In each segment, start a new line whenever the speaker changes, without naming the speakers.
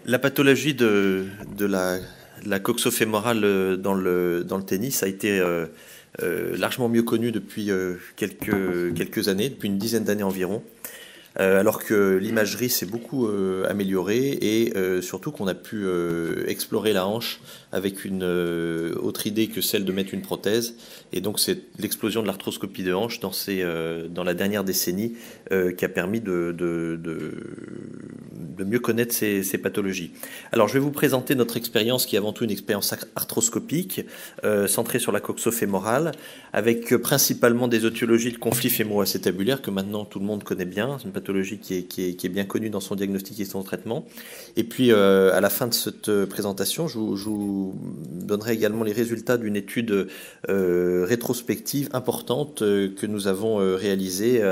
La pathologie de la coxo-fémorale dans le tennis a été largement mieux connue depuis quelques années, depuis une dizaine d'années environ. Alors que l'imagerie s'est beaucoup améliorée et surtout qu'on a pu explorer la hanche avec une autre idée que celle de mettre une prothèse. Et donc c'est l'explosion de l'arthroscopie de hanche dans la dernière décennie qui a permis de mieux connaître ces pathologies. Alors je vais vous présenter notre expérience qui est avant tout une expérience arthroscopique centrée sur la coxo-fémorale avec principalement des étiologies de conflits fémoro-acétabulaires que maintenant tout le monde connaît bien. C'est une pathologie qui est bien connue dans son diagnostic et son traitement. Et puis à la fin de cette présentation, je vous donnerai également les résultats d'une étude rétrospective importante que nous avons réalisée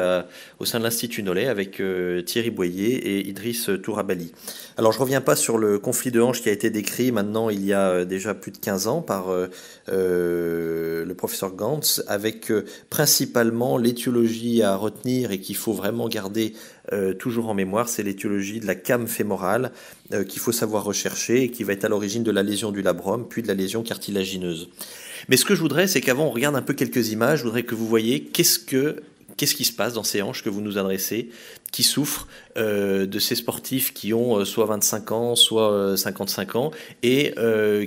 au sein de l'Institut Nollet avec Thierry Boyer et Idriss Tourabali. Alors je ne reviens pas sur le conflit de hanche qui a été décrit maintenant il y a déjà plus de 15 ans par le professeur Gantz, avec principalement l'étiologie à retenir et qu'il faut vraiment garder toujours en mémoire, c'est l'étiologie de la came fémorale qu'il faut savoir rechercher et qui va être à l'origine de la lésion du labrum puis de la lésion cartilagineuse. Mais ce que je voudrais, c'est qu'avant on regarde un peu quelques images, je voudrais que vous voyez qu'est-ce qui se passe dans ces hanches que vous nous adressez, qui souffrent de ces sportifs qui ont soit 25 ans, soit 55 ans, et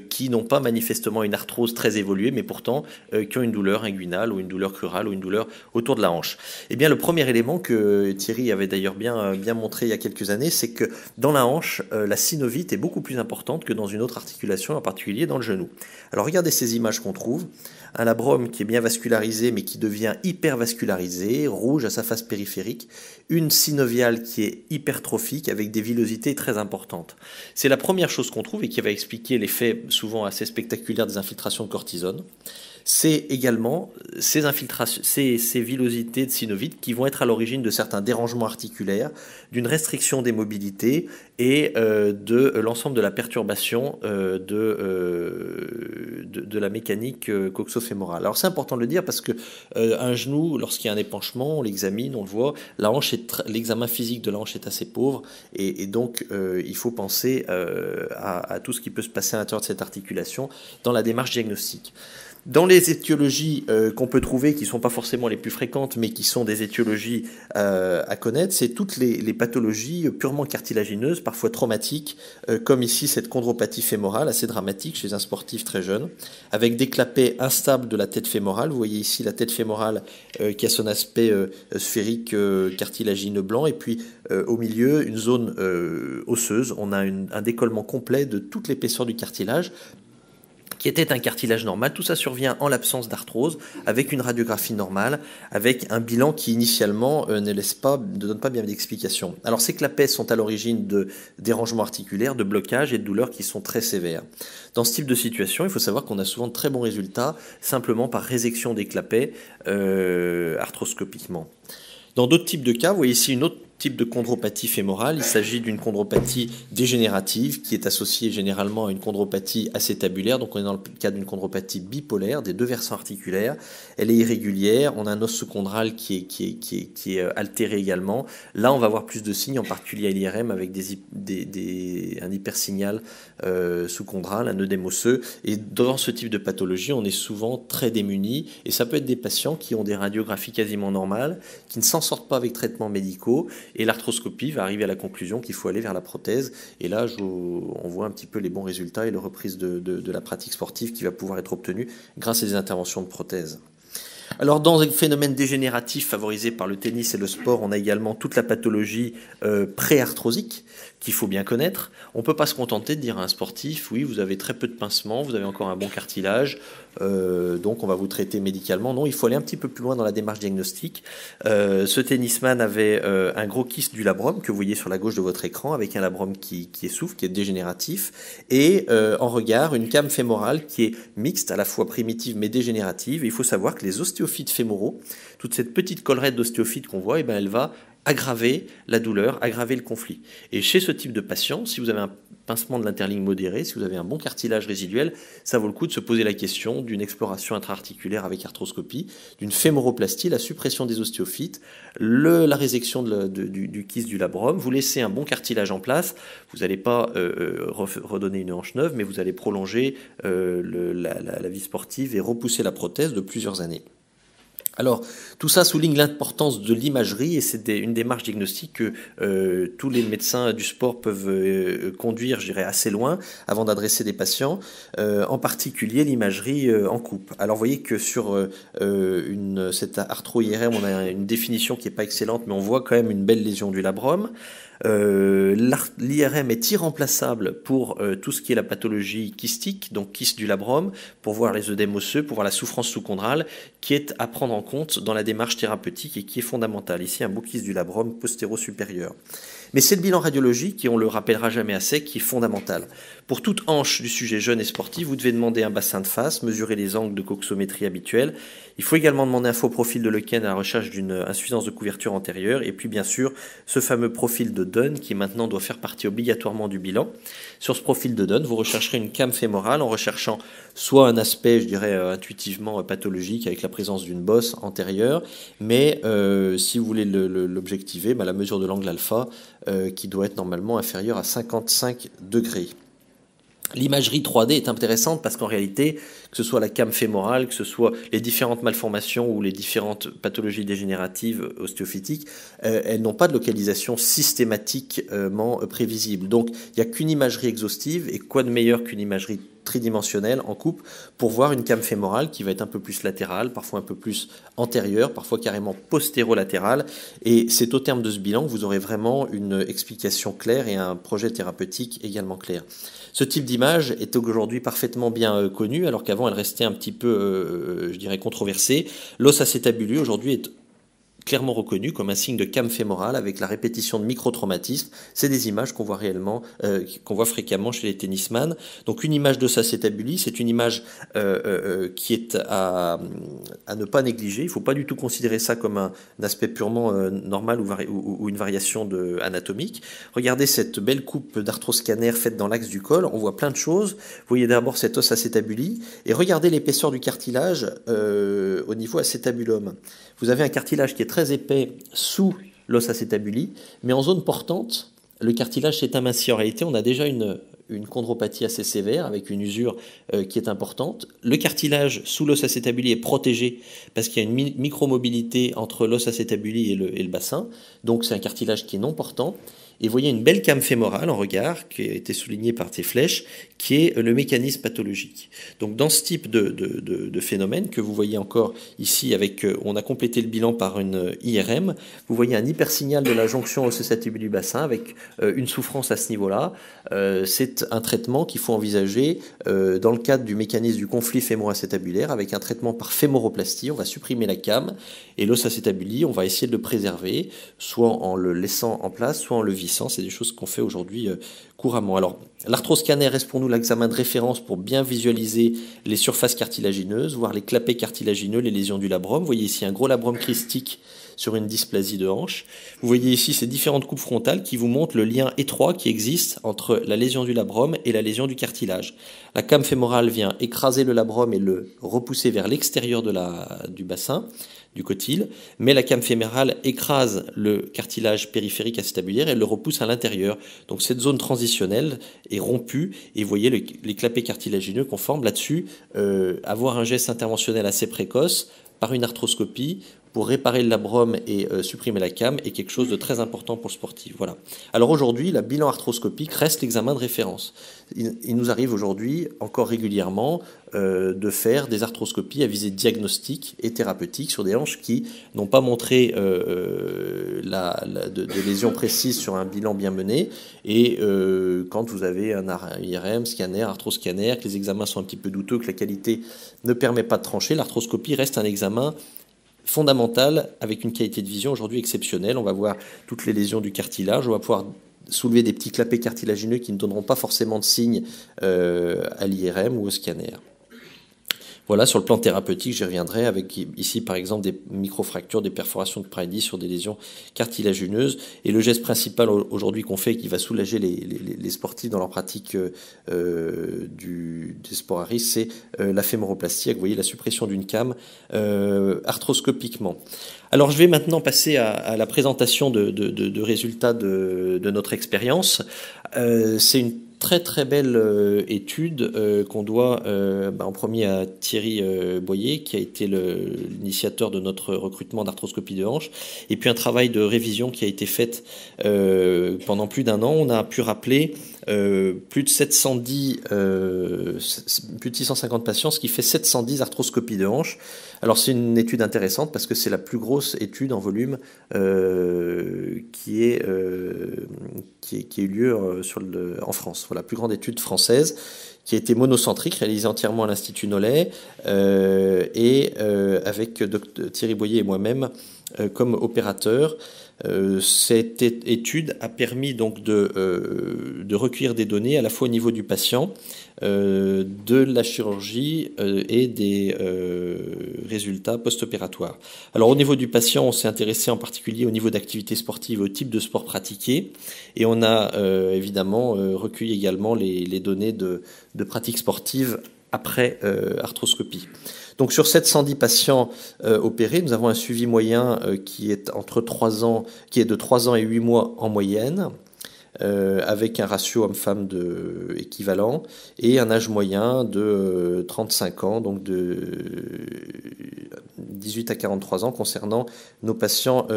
qui n'ont pas manifestement une arthrose très évoluée, mais pourtant qui ont une douleur inguinale ou une douleur crurale ou une douleur autour de la hanche. Eh bien, le premier élément que Thierry avait d'ailleurs bien montré il y a quelques années, c'est que dans la hanche, la synovite est beaucoup plus importante que dans une autre articulation, en particulier dans le genou. Alors regardez ces images qu'on trouve. Un labrum qui est bien vascularisé mais qui devient hypervascularisé, rouge à sa face périphérique, une synoviale qui est hypertrophique avec des villosités très importantes. C'est la première chose qu'on trouve et qui va expliquer l'effet souvent assez spectaculaire des infiltrations de cortisone. C'est également ces villosités de synovite qui vont être à l'origine de certains dérangements articulaires, d'une restriction des mobilités et de l'ensemble de la perturbation de la mécanique coxo-fémorale. Alors c'est important de le dire parce que un genou, lorsqu'il y a un épanchement, on l'examine, on le voit, l'examen physique de la hanche est assez pauvre et donc il faut penser à tout ce qui peut se passer à l'intérieur de cette articulation dans la démarche diagnostique. Dans les étiologies qu'on peut trouver, qui ne sont pas forcément les plus fréquentes, mais qui sont des étiologies à connaître, c'est toutes les pathologies purement cartilagineuses, parfois traumatiques, comme ici cette chondropathie fémorale, assez dramatique chez un sportif très jeune, avec des clapets instables de la tête fémorale. Vous voyez ici la tête fémorale qui a son aspect sphérique cartilagineux blanc, et puis au milieu, une zone osseuse. On a un décollement complet de toute l'épaisseur du cartilage, qui était un cartilage normal. Tout ça survient en l'absence d'arthrose, avec une radiographie normale, avec un bilan qui initialement ne donne pas bien d'explication. Alors ces clapets sont à l'origine de dérangements articulaires, de blocages et de douleurs qui sont très sévères. Dans ce type de situation, il faut savoir qu'on a souvent de très bons résultats simplement par résection des clapets arthroscopiquement. Dans d'autres types de cas, vous voyez ici une autre type de chondropathie fémorale. Il s'agit d'une chondropathie dégénérative qui est associée généralement à une chondropathie acétabulaire. Donc on est dans le cas d'une chondropathie bipolaire des deux versants articulaires. Elle est irrégulière. On a un os sous-chondral qui est altéré également. Là, on va avoir plus de signes, en particulier à l'IRM, avec un hypersignal sous-chondral, un œdème osseux. Et dans ce type de pathologie, on est souvent très démunis. Et ça peut être des patients qui ont des radiographies quasiment normales, qui ne s'en sortent pas avec traitements médicaux. Et l'arthroscopie va arriver à la conclusion qu'il faut aller vers la prothèse. Et là, on voit un petit peu les bons résultats et la reprise de la pratique sportive qui va pouvoir être obtenue grâce à des interventions de prothèse. Alors dans les phénomènes dégénératifs favorisés par le tennis et le sport, on a également toute la pathologie préarthrosique qu'il faut bien connaître. On ne peut pas se contenter de dire à un sportif, oui, vous avez très peu de pincements, vous avez encore un bon cartilage, donc on va vous traiter médicalement. Non, il faut aller un petit peu plus loin dans la démarche diagnostique. Ce tennisman avait un gros kyste du labrum que vous voyez sur la gauche de votre écran, avec un labrum qui essouffle, qui est dégénératif, et en regard une came fémorale qui est mixte, à la fois primitive mais dégénérative. Et il faut savoir que les ostéophytes fémoraux, toute cette petite collerette d'ostéophytes qu'on voit, elle va aggraver la douleur, aggraver le conflit. Et chez ce type de patient, si vous avez un pincement de l'interligne modéré, si vous avez un bon cartilage résiduel, ça vaut le coup de se poser la question d'une exploration intra-articulaire avec arthroscopie, d'une fémoroplastie, la suppression des ostéophytes, la résection du kyste du labrum. Vous laissez un bon cartilage en place, vous n'allez pas redonner une hanche neuve, mais vous allez prolonger la vie sportive et repousser la prothèse de plusieurs années. Alors, tout ça souligne l'importance de l'imagerie et c'est une démarche diagnostique que tous les médecins du sport peuvent conduire, je dirais, assez loin avant d'adresser des patients, en particulier l'imagerie en coupe. Alors, vous voyez que sur cette arthro-IRM, on a une définition qui n'est pas excellente, mais on voit quand même une belle lésion du labrum. L'IRM est irremplaçable pour tout ce qui est la pathologie kystique, donc kyste du labrum, pour voir les œdèmes osseux, pour voir la souffrance sous-chondrale, qui est à prendre en compte dans la démarche thérapeutique et qui est fondamentale. Ici, un beau kyste du labrum postéro-supérieur. Mais c'est le bilan radiologique, et on le rappellera jamais assez, qui est fondamental. Pour toute hanche du sujet jeune et sportif, vous devez demander un bassin de face, mesurer les angles de coxométrie habituels. Il faut également demander un faux profil de Lequen à la recherche d'une insuffisance de couverture antérieure. Et puis, bien sûr, ce fameux profil de Dunn qui maintenant doit faire partie obligatoirement du bilan. Sur ce profil de Dunn, vous rechercherez une came fémorale en recherchant soit un aspect, je dirais, intuitivement pathologique avec la présence d'une bosse antérieure, mais si vous voulez l'objectiver, la mesure de l'angle alpha qui doit être normalement inférieure à 55 degrés. L'imagerie 3D est intéressante parce qu'en réalité, que ce soit la came fémorale, que ce soit les différentes malformations ou les différentes pathologies dégénératives ostéophytiques, elles n'ont pas de localisation systématiquement prévisible. Donc, il n'y a qu'une imagerie exhaustive, et quoi de meilleur qu'une imagerie tridimensionnelle en coupe pour voir une came fémorale qui va être un peu plus latérale, parfois un peu plus antérieure, parfois carrément postérolatérale. Et c'est au terme de ce bilan que vous aurez vraiment une explication claire et un projet thérapeutique également clair. Ce type d'image est aujourd'hui parfaitement bien connu, alors qu'avant elle restait un petit peu, je dirais, controversée. L'os acétabuleux aujourd'hui est clairement reconnu comme un signe de came fémorale avec la répétition de microtraumatismes. C'est des images qu'on voit réellement, qu'on voit fréquemment chez les tennisman. Donc une image d'os acétabuli, c'est une image qui est à ne pas négliger. Il ne faut pas du tout considérer ça comme un aspect purement normal ou une variation anatomique. Regardez cette belle coupe d'arthroscanner faite dans l'axe du col. On voit plein de choses. Vous voyez d'abord cet os acétabuli et regardez l'épaisseur du cartilage au niveau acétabulum. Vous avez un cartilage qui est très épais sous l'os acétabuli, mais en zone portante, le cartilage s'est aminci. En réalité, on a déjà une chondropathie assez sévère avec une usure qui est importante. Le cartilage sous l'os acétabuli est protégé parce qu'il y a une micromobilité entre l'os acétabuli et le bassin. Donc c'est un cartilage qui est non portant. Et vous voyez une belle came fémorale en regard, qui a été soulignée par ces flèches, qui est le mécanisme pathologique. Donc dans ce type de phénomène que vous voyez encore ici, on a complété le bilan par une IRM, vous voyez un hypersignal de la jonction os-acétabuli du bassin avec une souffrance à ce niveau-là. C'est un traitement qu'il faut envisager dans le cadre du mécanisme du conflit fémoro-acétabulaire avec un traitement par fémoroplastie. On va supprimer la came et l'os acétabuli, on va essayer de le préserver, soit en le laissant en place, soit en le vidant. C'est des choses qu'on fait aujourd'hui couramment. Alors, l'arthroscanner reste pour nous l'examen de référence pour bien visualiser les surfaces cartilagineuses, voir les clapets cartilagineux, les lésions du labrum. Vous voyez ici un gros labrum christique sur une dysplasie de hanche. Vous voyez ici ces différentes coupes frontales qui vous montrent le lien étroit qui existe entre la lésion du labrum et la lésion du cartilage. La came fémorale vient écraser le labrum et le repousser vers l'extérieur du bassin, du cotyle, mais la came fémorale écrase le cartilage périphérique acétabulaire et le repousse à l'intérieur. Donc cette zone transitionnelle est rompue et vous voyez les clapets cartilagineux qu'on forme là-dessus. Avoir un geste interventionnel assez précoce par une arthroscopie pour réparer le labrum et supprimer la came est quelque chose de très important pour le sportif. Voilà. Alors aujourd'hui, le bilan arthroscopique reste l'examen de référence. Il nous arrive aujourd'hui encore régulièrement de faire des arthroscopies à visée diagnostique et thérapeutique sur des hanches qui n'ont pas montré de lésions précises sur un bilan bien mené. Et quand vous avez un IRM, scanner, arthroscanner, que les examens sont un petit peu douteux, que la qualité ne permet pas de trancher, l'arthroscopie reste un examen fondamental avec une qualité de vision aujourd'hui exceptionnelle. On va voir toutes les lésions du cartilage, on va pouvoir soulever des petits clapets cartilagineux qui ne donneront pas forcément de signes à l'IRM ou au scanner. Voilà, sur le plan thérapeutique, j'y reviendrai avec ici par exemple des microfractures, des perforations de Brady sur des lésions cartilagineuses. Et le geste principal aujourd'hui qu'on fait, qui va soulager les sportifs dans leur pratique des sports à risque, c'est la fémoroplastie, vous voyez la suppression d'une came arthroscopiquement. Alors je vais maintenant passer à la présentation de résultats de notre expérience. C'est une très très belle étude qu'on doit en premier à Thierry Boyer, qui a été l'initiateur de notre recrutement d'arthroscopie de hanche, et puis un travail de révision qui a été fait pendant plus d'1 an. On a pu rappeler plus de 650 patients, ce qui fait 710 arthroscopies de hanche. Alors c'est une étude intéressante parce que c'est la plus grosse étude en volume qui a eu lieu en France. Voilà, la plus grande étude française qui a été monocentrique, réalisée entièrement à l'Institut Nollet avec Thierry Boyer et moi-même comme opérateurs. Cette étude a permis donc de recueillir des données à la fois au niveau du patient, de la chirurgie et des résultats post-opératoires. Alors au niveau du patient, on s'est intéressé en particulier au niveau d'activité sportive, au type de sport pratiqué, et on a évidemment recueilli également les données de pratique sportive après arthroscopie. Donc sur 710 patients opérés, nous avons un suivi moyen qui est de 3 ans et 8 mois en moyenne, avec un ratio homme-femme équivalent et un âge moyen de 35 ans, donc de 18 à 43 ans concernant nos patients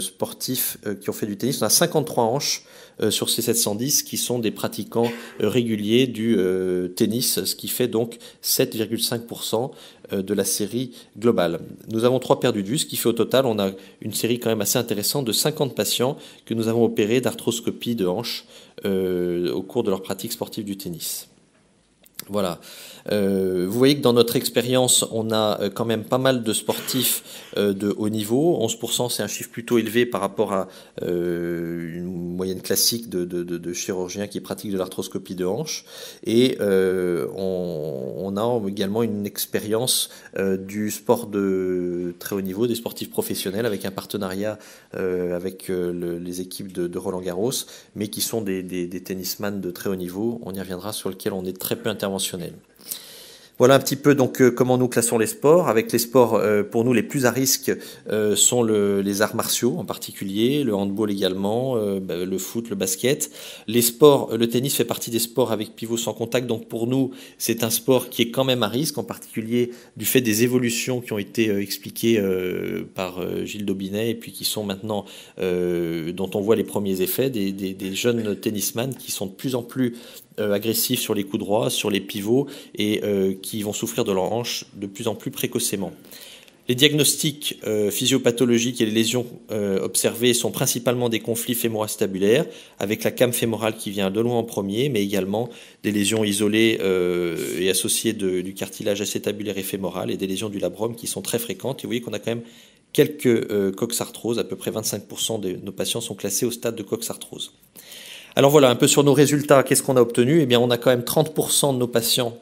sportifs qui ont fait du tennis. On a 53 hanches sur ces 710 qui sont des pratiquants réguliers du tennis, ce qui fait donc 7,5% de la série globale. Nous avons 3 perdus de vue, ce qui fait au total, on a une série quand même assez intéressante de 50 patients que nous avons opérés d'arthroscopie de hanche au cours de leur pratique sportive du tennis. Voilà. Vous voyez que dans notre expérience, on a quand même pas mal de sportifs de haut niveau. 11%, c'est un chiffre plutôt élevé par rapport à une moyenne classique de chirurgiens qui pratiquent de l'arthroscopie de hanche. Et on a également une expérience du sport de très haut niveau, des sportifs professionnels, avec un partenariat avec les équipes de Roland-Garros, mais qui sont des tennisman de très haut niveau. On y reviendra, sur lequel on est très peu interventionnel. Voilà un petit peu donc comment nous classons les sports. Avec les sports pour nous les plus à risque sont les arts martiaux en particulier, le handball également, le foot, le basket. Les sports, le tennis fait partie des sports avec pivot sans contact, donc pour nous c'est un sport qui est quand même à risque, en particulier du fait des évolutions qui ont été expliquées par Gilles Daubinet et puis qui sont maintenant dont on voit les premiers effets des jeunes tennisman qui sont de plus en plus agressifs sur les coups droits, sur les pivots et qui vont souffrir de leur hanche de plus en plus précocement. Les diagnostics physiopathologiques et les lésions observées sont principalement des conflits fémoro-acétabulaires, avec la came fémorale qui vient de loin en premier, mais également des lésions isolées et associées du cartilage acétabulaire et fémoral et des lésions du labrum qui sont très fréquentes. Et vous voyez qu'on a quand même quelques coxarthroses, à peu près 25% de nos patients sont classés au stade de coxarthrose. Alors voilà, un peu sur nos résultats, qu'est-ce qu'on a obtenu ? Eh bien, on a quand même 30% de nos patients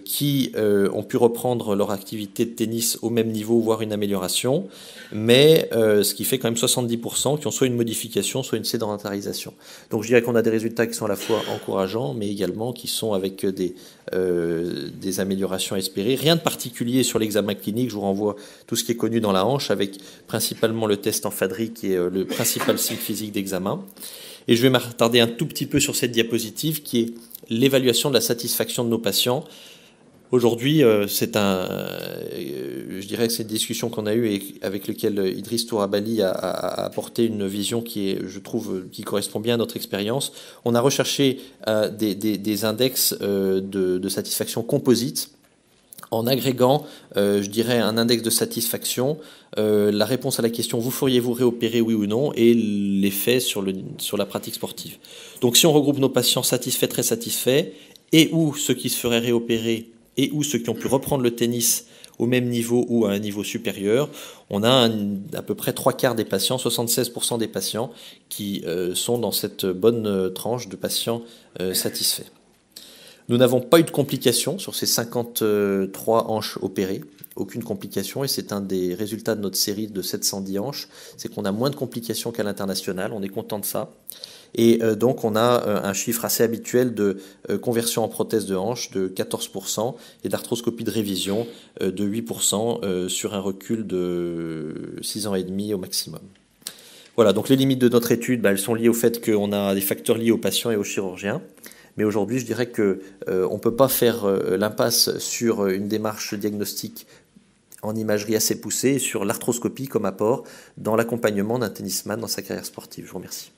qui ont pu reprendre leur activité de tennis au même niveau, voire une amélioration, mais ce qui fait quand même 70% qui ont soit une modification, soit une sédentarisation. Donc je dirais qu'on a des résultats qui sont à la fois encourageants, mais également qui sont avec des améliorations à espérer. Rien de particulier sur l'examen clinique, je vous renvoie tout ce qui est connu dans la hanche, avec principalement le test en Fadry qui est le principal signe physique d'examen. Et je vais m'attarder un tout petit peu sur cette diapositive qui est l'évaluation de la satisfaction de nos patients. Aujourd'hui, je dirais que c'est une discussion qu'on a eue et avec laquelle Idriss Tourabali a apporté une vision qui est, je trouve, qui correspond bien à notre expérience. On a recherché des index de satisfaction composite en agrégeant, je dirais, un index de satisfaction, la réponse à la question « Vous feriez-vous réopérer, oui ou non ?» et l'effet sur la pratique sportive. Donc si on regroupe nos patients satisfaits, très satisfaits, et ou ceux qui se feraient réopérer, et ou ceux qui ont pu reprendre le tennis au même niveau ou à un niveau supérieur, on a à peu près 3/4 des patients, 76% des patients qui sont dans cette bonne tranche de patients satisfaits. Nous n'avons pas eu de complications sur ces 53 hanches opérées, aucune complication, et c'est un des résultats de notre série de 710 hanches, c'est qu'on a moins de complications qu'à l'international, on est content de ça. Et donc on a un chiffre assez habituel de conversion en prothèse de hanche de 14% et d'arthroscopie de révision de 8% sur un recul de 6 ans et demi au maximum. Voilà, donc les limites de notre étude, elles sont liées au fait qu'on a des facteurs liés aux patients et aux chirurgiens. Mais aujourd'hui, je dirais qu'on ne peut pas faire l'impasse sur une démarche diagnostique en imagerie assez poussée et sur l'arthroscopie comme apport dans l'accompagnement d'un tennisman dans sa carrière sportive. Je vous remercie.